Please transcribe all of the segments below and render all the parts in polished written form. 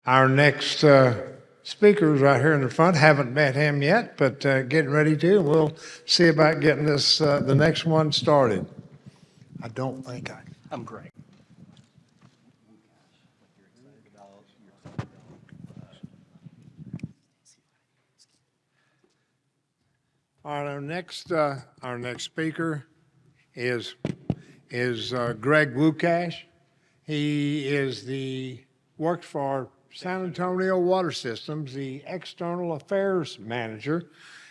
Our next speaker is right here in the front. Haven't met him yet, but getting ready to. We'll see about getting this the next one started. I don't think I. I'm great. All right, our next speaker is Greg Wukasch. He works for San Antonio Water Systems, the external affairs manager,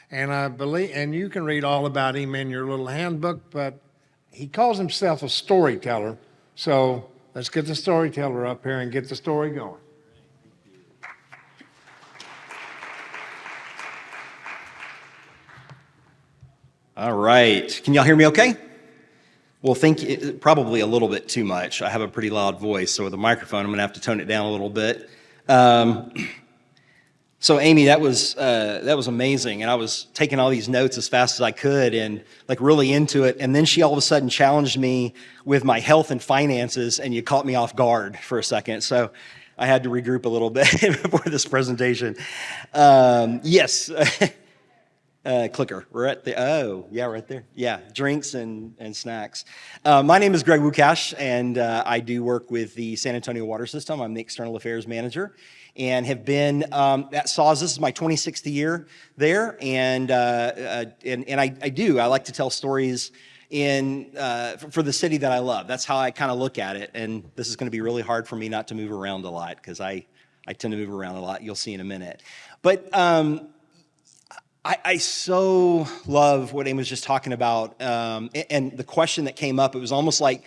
and I believe, and you can read all about him in your little handbook, but he calls himself a storyteller. So let's get the storyteller up here and get the story going. All right. Can y'all hear me okay? Well, probably a little bit too much. I have a pretty loud voice, so with a microphone, I'm going to have to tone it down a little bit. So Amy, that was amazing, and I was taking all these notes as fast as I could and like really into it. And then she all of a sudden challenged me with my health and finances, and you caught me off guard for a second. So I had to regroup a little bit before this presentation. Yes. Clicker. We're at right there. Yeah, drinks and snacks. My name is Greg Wukasch, and I do work with the San Antonio Water System. I'm the External Affairs Manager, and have been at SAWS. This is my 26th year there, and I like to tell stories for the city that I love. That's how I kind of look at it, and this is going to be really hard for me not to move around a lot, because I tend to move around a lot. You'll see in a minute. But I so love what Amy was just talking about, and the question that came up, it was almost like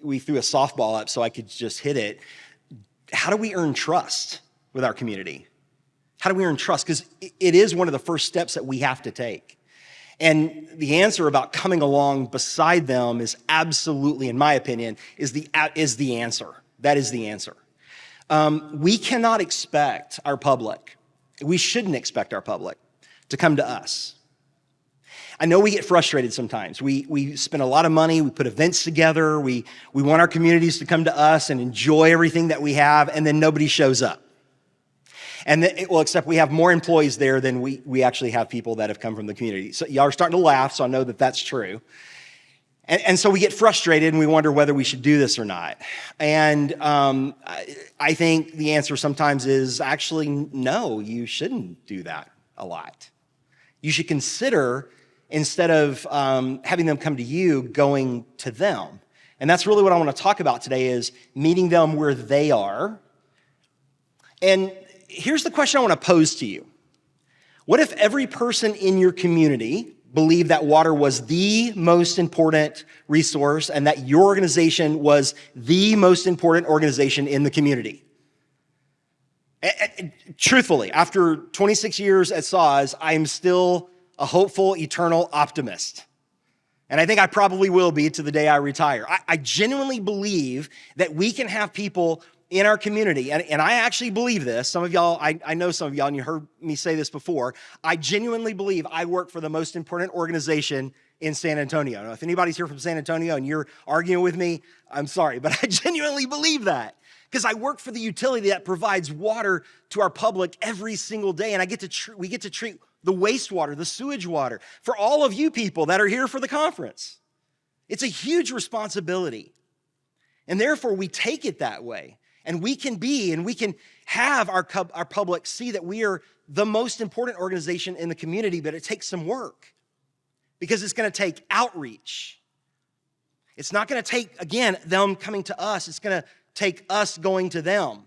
we threw a softball up so I could just hit it. How do we earn trust with our community? How do we earn trust? Because it is one of the first steps that we have to take. And the answer about coming along beside them is absolutely, in my opinion, is the answer. That is the answer. We cannot expect our public, we shouldn't expect our public to come to us. I know we get frustrated sometimes. We spend a lot of money, we put events together, we want our communities to come to us and enjoy everything that we have, and then nobody shows up. And except we have more employees there than we actually have people that have come from the community. So y'all are starting to laugh, so I know that that's true. And so we get frustrated and we wonder whether we should do this or not. And I think the answer sometimes is actually no, you shouldn't do that a lot. You should consider, instead of having them come to you, going to them. And that's really what I want to talk about today, is meeting them where they are. And here's the question I want to pose to you. What if every person in your community believed that water was the most important resource and that your organization was the most important organization in the community? And truthfully, after 26 years at SAWS, I am still a hopeful, eternal optimist. And I think I probably will be to the day I retire. I genuinely believe that we can have people in our community, and I actually believe this. Some of y'all, I know some of y'all, and you heard me say this before. I genuinely believe I work for the most important organization in San Antonio. Now, if anybody's here from San Antonio and you're arguing with me, I'm sorry, but I genuinely believe that. Because I work for the utility that provides water to our public every single day, and we get to treat the wastewater, the sewage water, for all of you people that are here for the conference. It's a huge responsibility, and therefore we take it that way, and we can have our public see that we are the most important organization in the community, but it takes some work, because it's going to take outreach. It's not going to take, again, them coming to us. It's going to take us going to them.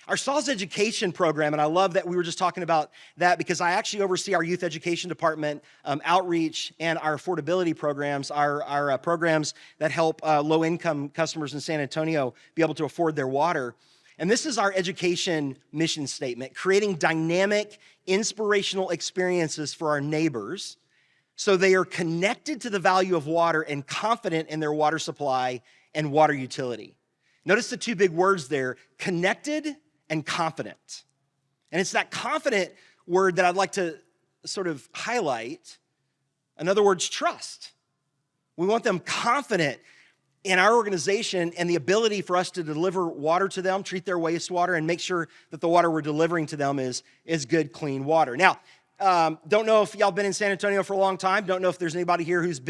Our SAWS education program, and I love that we were just talking about that, because I actually oversee our youth education department, outreach, and our affordability programs, our programs that help low-income customers in San Antonio be able to afford their water. And this is our education mission statement: creating dynamic, inspirational experiences for our neighbors so they are connected to the value of water and confident in their water supply and water utility. Notice the two big words there: connected and confident. And it's that confident word that I'd like to sort of highlight. In other words, trust. We want them confident in our organization and the ability for us to deliver water to them, treat their wastewater, and make sure that the water we're delivering to them is good, clean water. Now, don't know if y'all been in San Antonio for a long time. Don't know if there's anybody here who's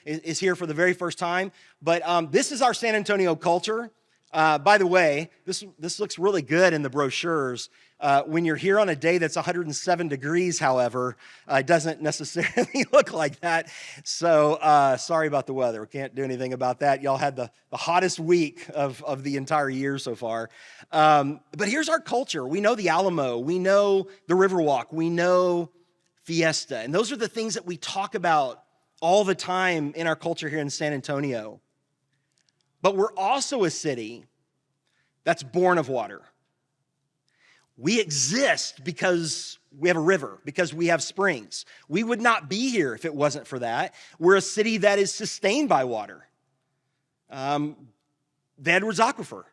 is here for the very first time. But this is our San Antonio culture. By the way, this looks really good in the brochures. When you're here on a day that's 107 degrees, however, it doesn't necessarily look like that. So sorry about the weather. We can't do anything about that. Y'all had the hottest week of the entire year so far. But here's our culture. We know the Alamo. We know the Riverwalk. We know Fiesta. And those are the things that we talk about all the time in our culture here in San Antonio. But we're also a city that's born of water. We exist because we have a river, because we have springs. We would not be here if it wasn't for that. We're a city that is sustained by water. The Edwards Aquifer.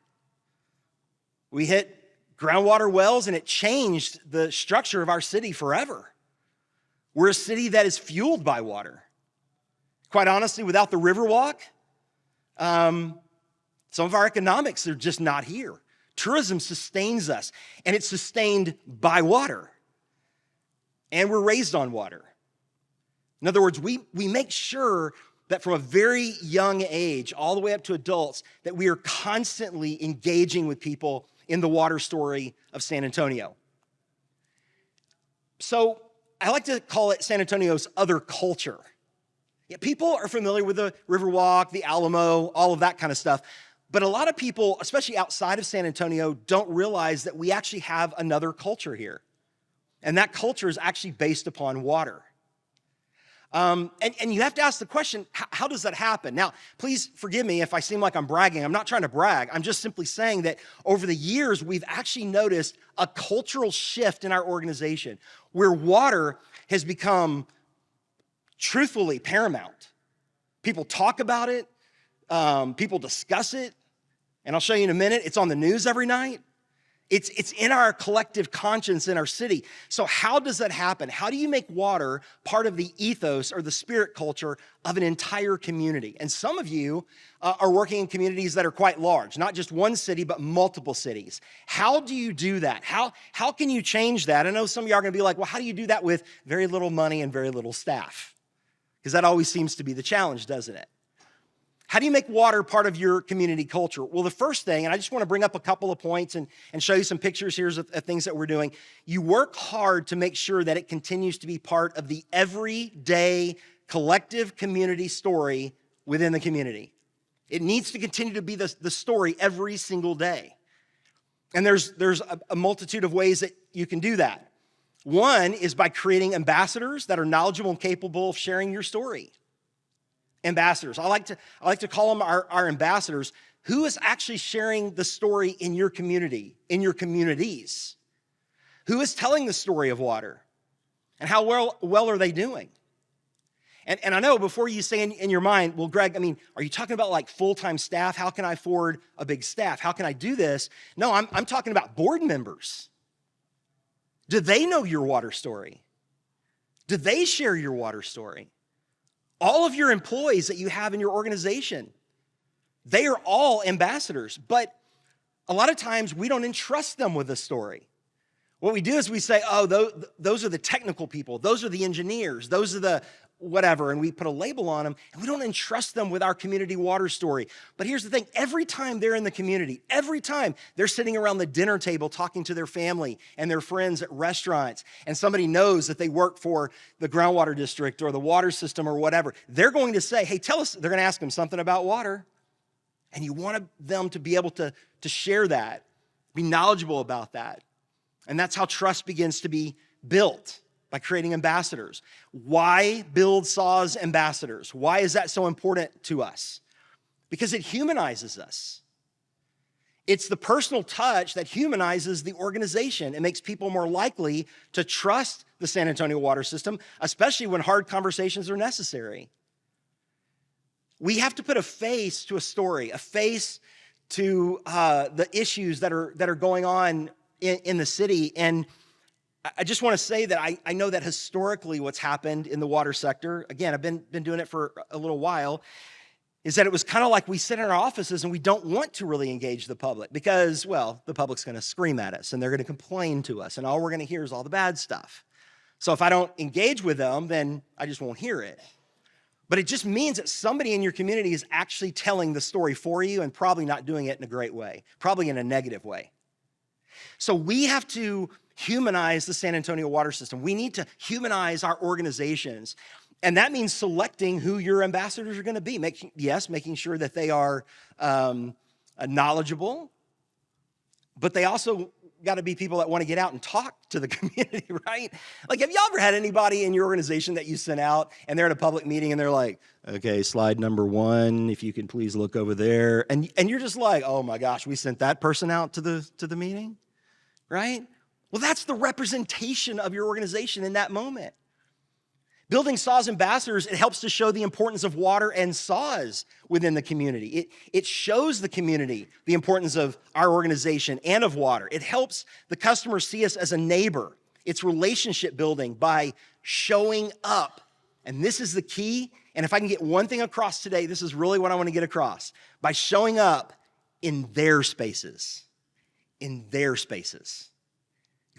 We hit groundwater wells and it changed the structure of our city forever. We're a city that is fueled by water. Quite honestly, without the Riverwalk, some of our economics are just not here. Tourism sustains us, and it's sustained by water. And we're raised on water. In other words, we make sure that from a very young age, all the way up to adults, that we are constantly engaging with people in the water story of San Antonio. So I like to call it San Antonio's other culture. Yeah, people are familiar with the Riverwalk, the Alamo, all of that kind of stuff. But a lot of people, especially outside of San Antonio, don't realize that we actually have another culture here. And that culture is actually based upon water. And you have to ask the question, how does that happen? Now, please forgive me if I seem like I'm bragging. I'm not trying to brag. I'm just simply saying that over the years, we've actually noticed a cultural shift in our organization where water has become truthfully paramount. People talk about it. People discuss it. And I'll show you in a minute. It's on the news every night. It's in our collective conscience in our city. So how does that happen? How do you make water part of the ethos or the spirit culture of an entire community? And some of you are working in communities that are quite large, not just one city, but multiple cities. How do you do that? How can you change that? I know some of you are going to be like, well, how do you do that with very little money and very little staff? Because that always seems to be the challenge, doesn't it? How do you make water part of your community culture? Well, the first thing, and I just want to bring up a couple of points and show you some pictures here of things that we're doing. You work hard to make sure that it continues to be part of the everyday collective community story within the community. It needs to continue to be the story every single day. And there's a multitude of ways that you can do that. One is by creating ambassadors that are knowledgeable and capable of sharing your story. Ambassadors. I like to call them our ambassadors. Who is actually sharing the story in your community, in your communities? Who is telling the story of water? And how well are they doing? And I know before you say in your mind, well, Greg, I mean, are you talking about like full-time staff? How can I afford a big staff? How can I do this? No, I'm talking about board members. Do they know your water story? Do they share your water story? All of your employees that you have in your organization, they are all ambassadors, but a lot of times we don't entrust them with a story. What we do is we say, oh, those are the technical people, those are the engineers, those are the whatever, and we put a label on them, and we don't entrust them with our community water story. But here's the thing, every time they're in the community, every time they're sitting around the dinner table talking to their family and their friends at restaurants, and somebody knows that they work for the groundwater district or the water system or whatever, they're going to say, hey, tell us, they're going to ask them something about water. And you want them to be able to share that, be knowledgeable about that. And that's how trust begins to be built, by creating ambassadors. Why build SAWS ambassadors? Why is that so important to us? Because it humanizes us. It's the personal touch that humanizes the organization. It makes people more likely to trust the San Antonio water system, especially when hard conversations are necessary. We have to put a face to a story, a face to the issues that are going on in the city. And I just want to say that I know that historically what's happened in the water sector, again, I've been doing it for a little while, is that it was kind of like we sit in our offices and we don't want to really engage the public because, well, the public's going to scream at us and they're going to complain to us, and all we're going to hear is all the bad stuff. So if I don't engage with them, then I just won't hear it. But it just means that somebody in your community is actually telling the story for you and probably not doing it in a great way, probably in a negative way. So we have to humanize the San Antonio water system. We need to humanize our organizations. And that means selecting who your ambassadors are going to be. Making sure that they are knowledgeable, but they also got to be people that want to get out and talk to the community, right? Like, have y'all ever had anybody in your organization that you sent out and they're at a public meeting and they're like, okay, slide number 1, if you can please look over there. And you're just like, oh my gosh, we sent that person out to the meeting, right? Well, that's the representation of your organization in that moment. Building SAWS ambassadors, it helps to show the importance of water and SAWS within the community. It shows the community the importance of our organization and of water. It helps the customer see us as a neighbor. It's relationship building by showing up. And this is the key. And if I can get one thing across today, this is really what I want to get across. By showing up in their spaces. In their spaces.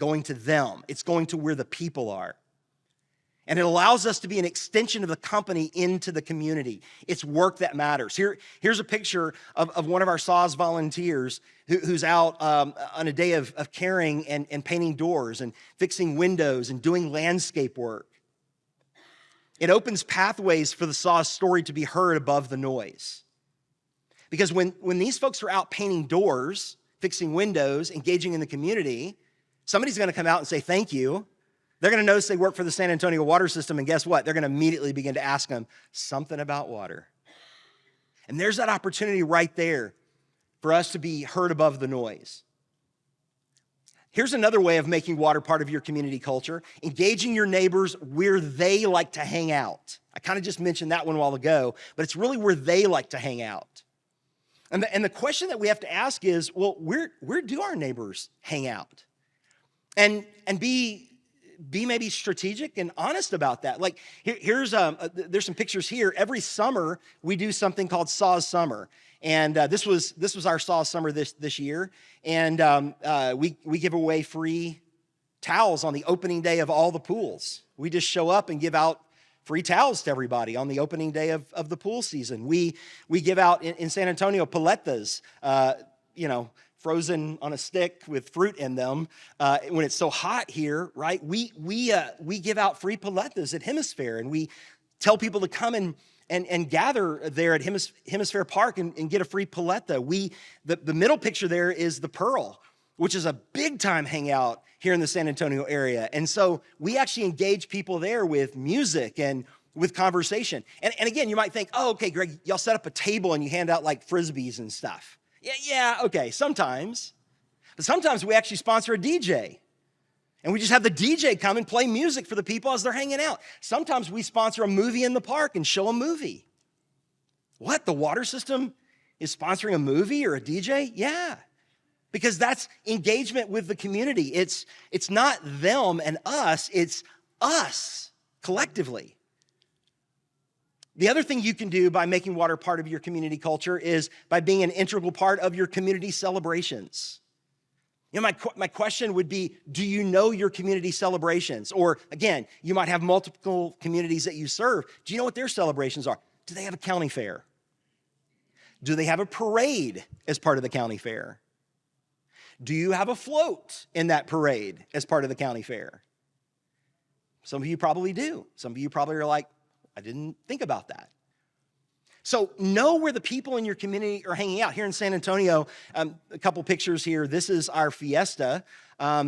Going to them. It's going to where the people are. And it allows us to be an extension of the company into the community. It's work that matters. Here's a picture of one of our SAWS volunteers who's out on a day of caring and painting doors and fixing windows and doing landscape work. It opens pathways for the SAWS story to be heard above the noise. Because when these folks are out painting doors, fixing windows, engaging in the community, somebody's going to come out and say thank you. They're going to notice they work for the San Antonio water system, and guess what? They're going to immediately begin to ask them something about water. And there's that opportunity right there for us to be heard above the noise. Here's another way of making water part of your community culture: engaging your neighbors where they like to hang out. I kind of just mentioned that one a while ago, but it's really where they like to hang out. And the question that we have to ask is, well, where do our neighbors hang out? And be maybe strategic and honest about that. Like there's some pictures here. Every summer we do something called SAWS Summer, and this was our SAWS Summer this year. And we give away free towels on the opening day of all the pools. We just show up and give out free towels to everybody on the opening day of the pool season. We give out in San Antonio paletas, frozen on a stick with fruit in them. When it's so hot here, right? We give out free paletas at Hemisphere, and we tell people to come and gather there at Hemisphere Park and get a free paleta. The middle picture there is the Pearl, which is a big time hangout here in the San Antonio area. And so we actually engage people there with music and with conversation. And again, you might think, oh, okay, Greg, y'all set up a table and you hand out like Frisbees and stuff. Yeah, okay, sometimes. But sometimes we actually sponsor a DJ. And we just have the DJ come and play music for the people as they're hanging out. Sometimes we sponsor a movie in the park and show a movie. What, the water system is sponsoring a movie or a DJ? Yeah, because that's engagement with the community. It's not them and us, it's us collectively. The other thing you can do by making water part of your community culture is by being an integral part of your community celebrations. My question would be, do you know your community celebrations? Or again, you might have multiple communities that you serve. Do you know what their celebrations are? Do they have a county fair? Do they have a parade as part of the county fair? Do you have a float in that parade as part of the county fair? Some of you probably do. Some of you probably are like, I didn't think about that. So know where the people in your community are hanging out. Here in San Antonio, a couple pictures here. This is our Fiesta.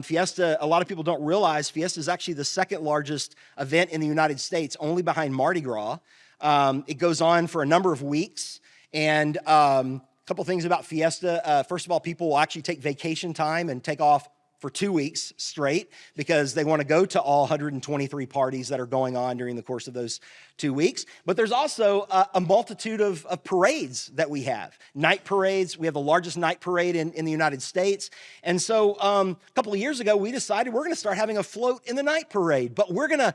Fiesta, a lot of people don't realize Fiesta is actually the second largest event in the United States, only behind Mardi Gras. It goes on for a number of weeks. And a couple things about Fiesta. First of all, people will actually take vacation time and take off for 2 weeks straight because they want to go to all 123 parties that are going on during the course of those 2 weeks. But there's also a multitude of parades that we have. Night parades. We have the largest night parade in the United States. And so a couple of years ago, we decided we're going to start having a float in the night parade, but we're going to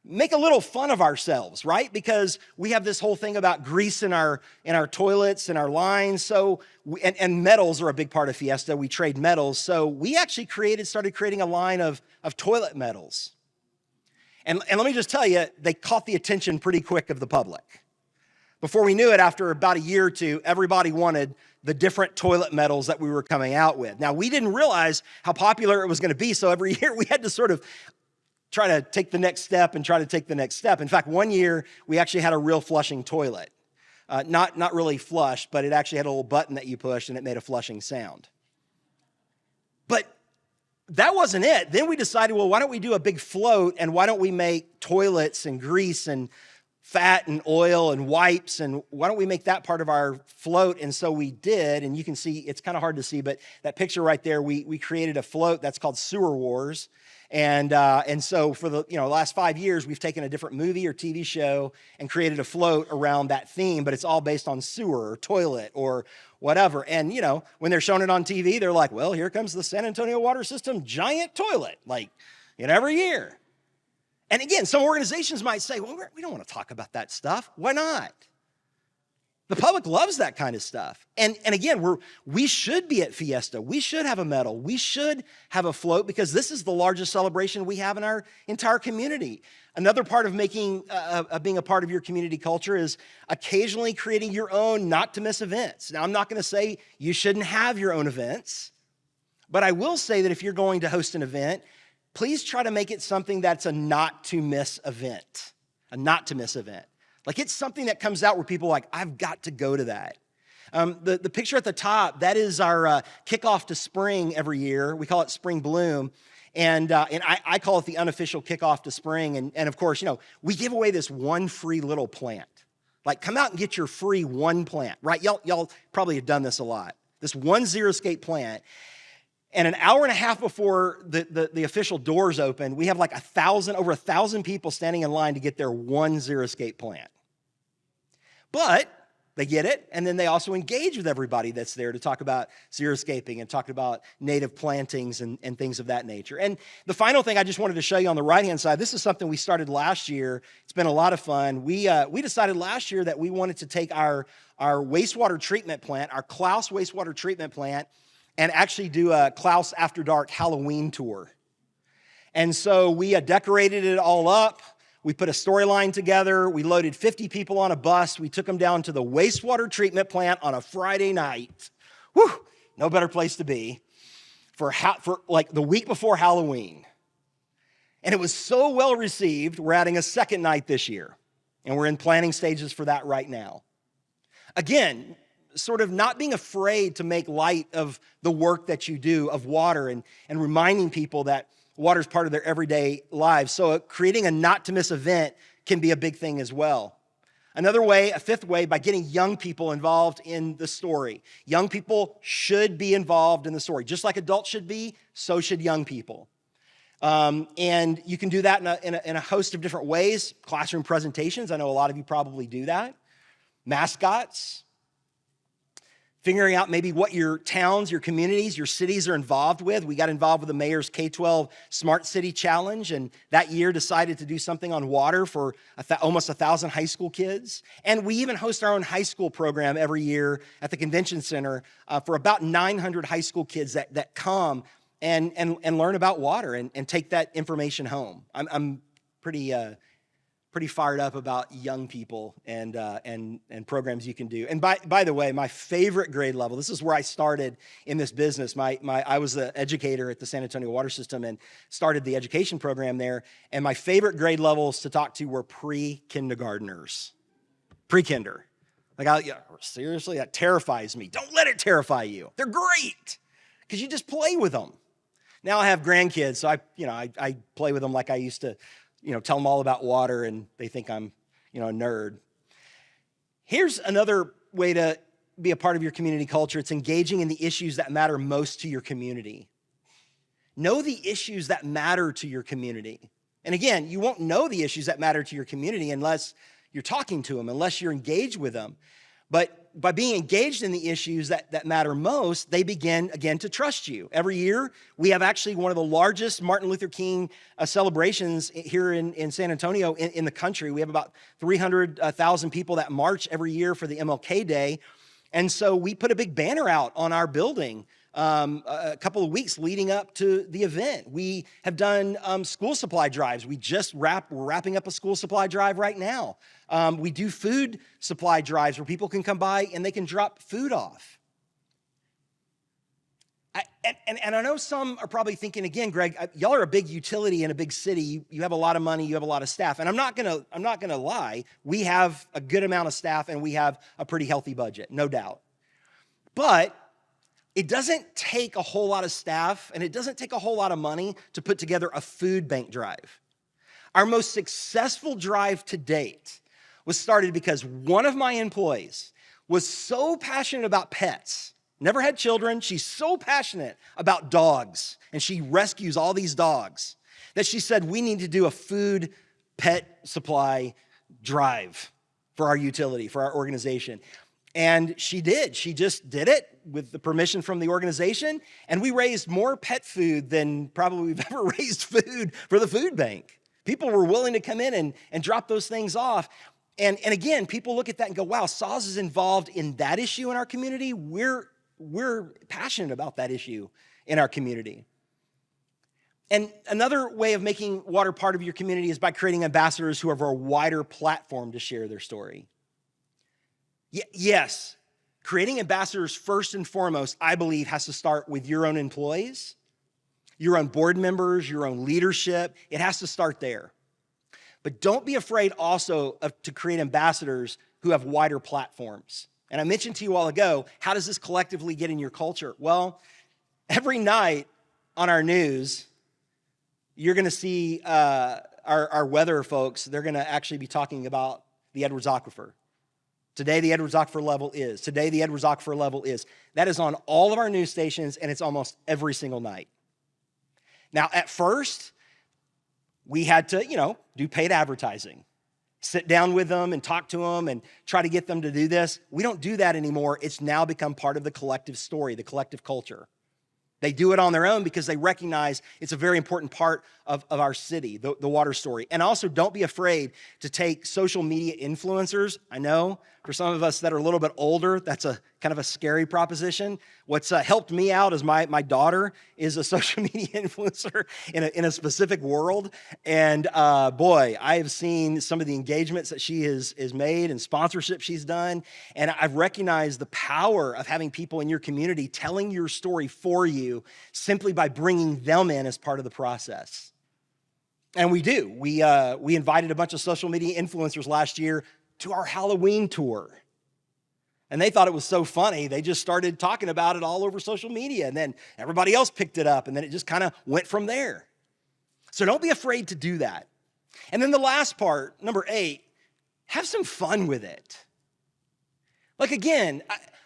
make a little fun of ourselves, right? Because we have this whole thing about grease in our toilets and our lines. So, and metals are a big part of Fiesta. We trade metals. So we actually started creating a line of toilet metals. And let me just tell you, they caught the attention pretty quick of the public. Before we knew it, after about a year or two, everybody wanted the different toilet metals that we were coming out with. Now, we didn't realize how popular it was going to be, so every year we had to sort of try to take the next step and try to take the next step. In fact, one year we actually had a real flushing toilet. Not really flush, but it actually had a little button that you pushed and it made a flushing sound. But that wasn't it. Then we decided, well, why don't we do a big float, and why don't we make toilets and grease and fat and oil and wipes, and why don't we make that part of our float? And so we did, and you can see, it's kind of hard to see, but that picture right there, we created a float that's called Sewer Wars. And so for the last 5 years, we've taken a different movie or TV show and created a float around that theme, but it's all based on sewer or toilet or whatever. And when they're showing it on TV, they're like, well, here comes the San Antonio Water System giant toilet, every year. And again, some organizations might say, well, we don't want to talk about that stuff. Why not? The public loves that kind of stuff. And again, we should be at Fiesta. We should have a medal. We should have a float, because this is the largest celebration we have in our entire community. Another part of being a part of your community culture is occasionally creating your own not to miss events. Now, I'm not going to say you shouldn't have your own events, but I will say that if you're going to host an event, please try to make it something that's a not to miss event, a not to miss event. It's something that comes out where people are like, I've got to go to that. The picture at the top, that is our kickoff to spring every year. We call it Spring Bloom. And I call it the unofficial kickoff to spring. And of course, we give away this one free little plant. Come out and get your free one plant, right? Y'all probably have done this a lot. This one xeriscape plant. And an hour and a half before the official doors open, we have over 1,000 people standing in line to get their one xeriscape plant. But they get it, and then they also engage with everybody that's there to talk about xeriscaping and talk about native plantings and things of that nature. And the final thing I just wanted to show you on the right-hand side, this is something we started last year. It's been a lot of fun. We decided last year that we wanted to take our wastewater treatment plant, our Klaus wastewater treatment plant, and actually do a Klaus After Dark Halloween tour. And so we decorated it all up. We put a storyline together. We loaded 50 people on a bus. We took them down to the wastewater treatment plant on a Friday night. Whew, no better place to be for the week before Halloween. And it was so well received, we're adding a second night this year. And we're in planning stages for that right now. Again, sort of not being afraid to make light of the work that you do of water and reminding people that water is part of their everyday lives. So creating a not to miss event can be a big thing as well. Another way, a fifth way, by getting young people involved in the story. Young people should be involved in the story. Just like adults should be, so should young people. And you can do that in a host of different ways. Classroom presentations, I know a lot of you probably do that. Mascots. Figuring out maybe what your towns, your communities, your cities are involved with. We got involved with the mayor's K-12 Smart City Challenge, and that year decided to do something on water for almost 1,000 high school kids. And we even host our own high school program every year at the convention center for about 900 high school kids that come and learn about water and take that information home. I'm pretty fired up about young people and programs you can do. And by the way, my favorite grade level, this is where I started in this business. I was an educator at the San Antonio Water System and started the education program there. And my favorite grade levels to talk to were pre-kindergartners. Pre-kinder. Seriously, that terrifies me. Don't let it terrify you. They're great because you just play with them. Now I have grandkids, so I play with them like I used to, tell them all about water, and they think I'm, a nerd. Here's another way to be a part of your community culture. It's engaging in the issues that matter most to your community. Know the issues that matter to your community. And again, you won't know the issues that matter to your community unless you're talking to them, unless you're engaged with them. But by being engaged in the issues that matter most, they begin, again, to trust you. Every year, we have actually one of the largest Martin Luther King celebrations here in San Antonio in the country. We have about 300,000 people that march every year for the MLK Day. And so we put a big banner out on our building a couple of weeks leading up to the event. We have done school supply drives. We're wrapping up a school supply drive right now. We do food supply drives where people can come by and they can drop food off. And I know some are probably thinking, again, Greg, y'all are a big utility in a big city. You have a lot of money, you have a lot of staff. And I'm not gonna lie, we have a good amount of staff and we have a pretty healthy budget, no doubt. But it doesn't take a whole lot of staff and it doesn't take a whole lot of money to put together a food bank drive. Our most successful drive to date was started because one of my employees was so passionate about pets, never had children. She's so passionate about dogs and she rescues all these dogs that she said, we need to do a food pet supply drive for our utility, for our organization. And she did. She just did it with the permission from the organization. And we raised more pet food than probably we've ever raised food for the food bank. People were willing to come in and drop those things off. And again, people look at that and go, wow, SAWS is involved in that issue in our community. We're passionate about that issue in our community. And another way of making water part of your community is by creating ambassadors who have a wider platform to share their story. Yes, creating ambassadors first and foremost, I believe, has to start with your own employees, your own board members, your own leadership. It has to start there. But don't be afraid also to create ambassadors who have wider platforms. And I mentioned to you all ago, how does this collectively get in your culture? Well, every night on our news, you're going to see our weather folks. They're going to actually be talking about the Edwards Aquifer. Today, the Edwards Aquifer level is. Today, the Edwards Aquifer level is. That is on all of our news stations, and it's almost every single night. Now, at first, we had to, do paid advertising. Sit down with them and talk to them and try to get them to do this. We don't do that anymore. It's now become part of the collective story, the collective culture. They do it on their own because they recognize it's a very important part of our city, the water story. And also, don't be afraid to take social media influencers. I know for some of us that are a little bit older, that's a kind of a scary proposition. What's helped me out is my daughter is a social media influencer in a specific world. And boy, I have seen some of the engagements that she has made and sponsorship she's done. And I've recognized the power of having people in your community telling your story for you simply by bringing them in as part of the process. And we do. We invited a bunch of social media influencers last year to our Halloween tour. And they thought it was so funny, they just started talking about it all over social media. And then everybody else picked it up, and then it just kind of went from there. So don't be afraid to do that. And then the last part, number 8, have some fun with it. Like, again,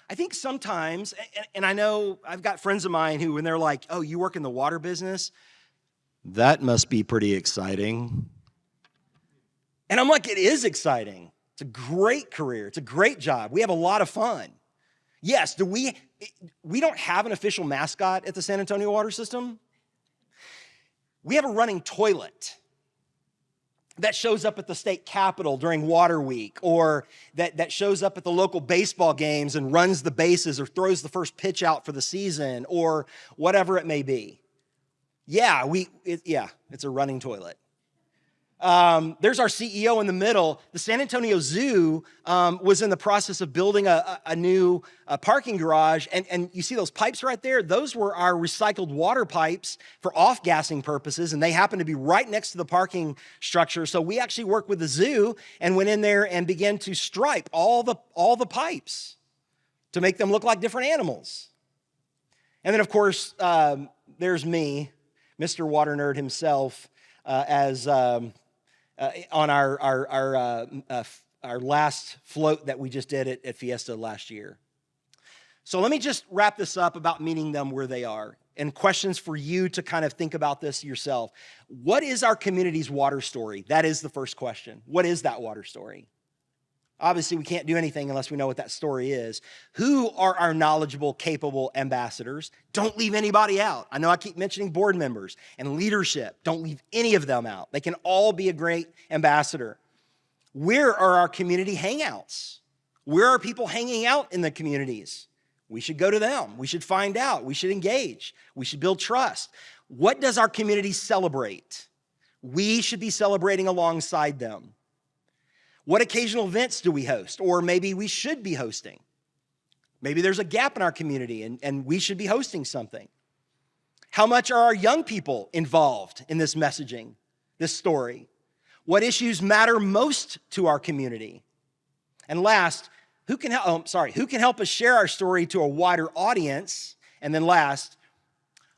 I think sometimes, and I know I've got friends of mine who, when they're like, oh, you work in the water business? That must be pretty exciting. And I'm like, it is exciting. It's a great career. It's a great job. We have a lot of fun. Yes, we don't have an official mascot at the San Antonio Water System. We have a running toilet that shows up at the state capitol during Water Week, or that shows up at the local baseball games and runs the bases or throws the first pitch out for the season, or whatever it may be. Yeah, it's a running toilet. There's our CEO in the middle. The San Antonio Zoo was in the process of building a new parking garage. And you see those pipes right there? Those were our recycled water pipes for off-gassing purposes. And they happen to be right next to the parking structure. So we actually worked with the zoo and went in there and began to stripe all the pipes to make them look like different animals. And then, of course, there's me, Mr. Water Nerd himself, on our last float that we just did at Fiesta last year. So let me just wrap this up about meeting them where they are, and questions for you to kind of think about this yourself. What is our community's water story? That is the first question. What is that water story? Obviously, we can't do anything unless we know what that story is. Who are our knowledgeable, capable ambassadors? Don't leave anybody out. I know I keep mentioning board members and leadership. Don't leave any of them out. They can all be a great ambassador. Where are our community hangouts? Where are people hanging out in the communities? We should go to them. We should find out. We should engage. We should build trust. What does our community celebrate? We should be celebrating alongside them. What occasional events do we host? Or maybe we should be hosting. Maybe there's a gap in our community and we should be hosting something. How much are our young people involved in this messaging, this story? What issues matter most to our community? And last, who can help us share our story to a wider audience? And then last,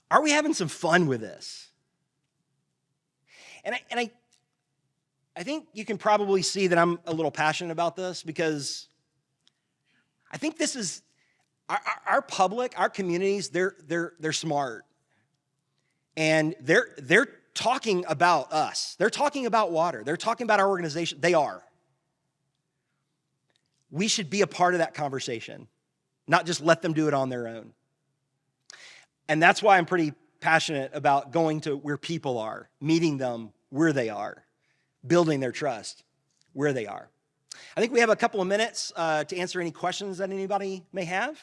are we having some fun with this? And I think you can probably see that I'm a little passionate about this because I think this is our public, our communities, they're smart. And they're talking about us. They're talking about water. They're talking about our organization. They are. We should be a part of that conversation, not just let them do it on their own. And that's why I'm pretty passionate about going to where people are, meeting them where they are, building their trust where they are. I think we have a couple of minutes to answer any questions that anybody may have.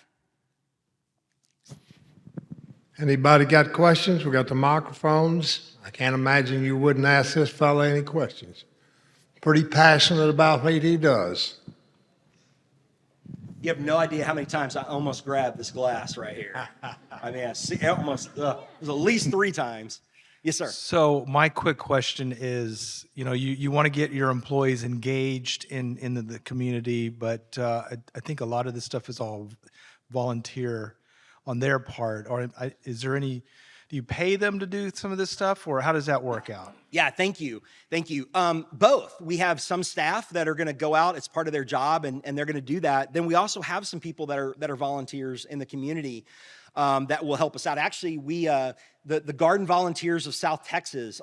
Anybody got questions? We got the microphones. I can't imagine you wouldn't ask this fella any questions. Pretty passionate about what he does. You have no idea how many times I almost grabbed this glass right here. I mean, it was at least 3 times. Yes, sir. So my quick question is, you want to get your employees engaged in the community, but I think a lot of this stuff is all volunteer on their part. Or is there any, do you pay them to do some of this stuff, or how does that work out? Yeah, thank you. Thank you. Both. We have some staff that are going to go out. It's part of their job, and they're going to do that. Then we also have some people that are volunteers in the community that will help us out. Actually, the Garden Volunteers of South Texas,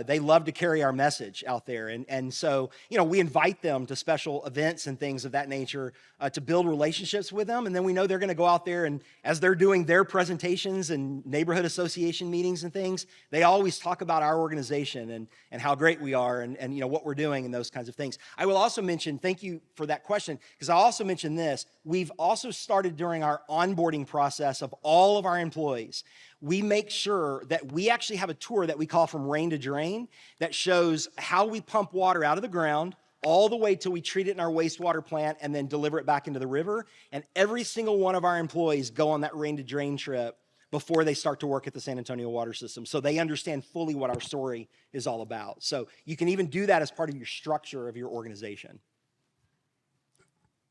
they love to carry our message out there. And so, we invite them to special events and things of that nature to build relationships with them. And then we know they're going to go out there, and as they're doing their presentations and neighborhood association meetings and things, they always talk about our organization and how great we are and what we're doing and those kinds of things. I will also mention, thank you for that question, because I also mentioned this. We've also started during our onboarding process of all of our employees. We make sure that we actually have a tour that we call From Rain to Drain that shows how we pump water out of the ground all the way till we treat it in our wastewater plant and then deliver it back into the river. And every single one of our employees go on that rain to drain trip before they start to work at the San Antonio water system, so they understand fully what our story is all about. So you can even do that as part of your structure of your organization.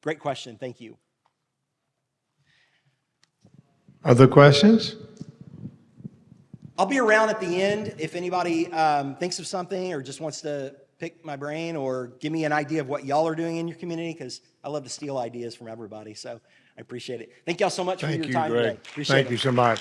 Great question. Thank you. Other questions? I'll be around at the end if anybody thinks of something or just wants to pick my brain or give me an idea of what y'all are doing in your community, because I love to steal ideas from everybody. So I appreciate it. Thank y'all so much for your time today. Appreciate it. Thank you so much.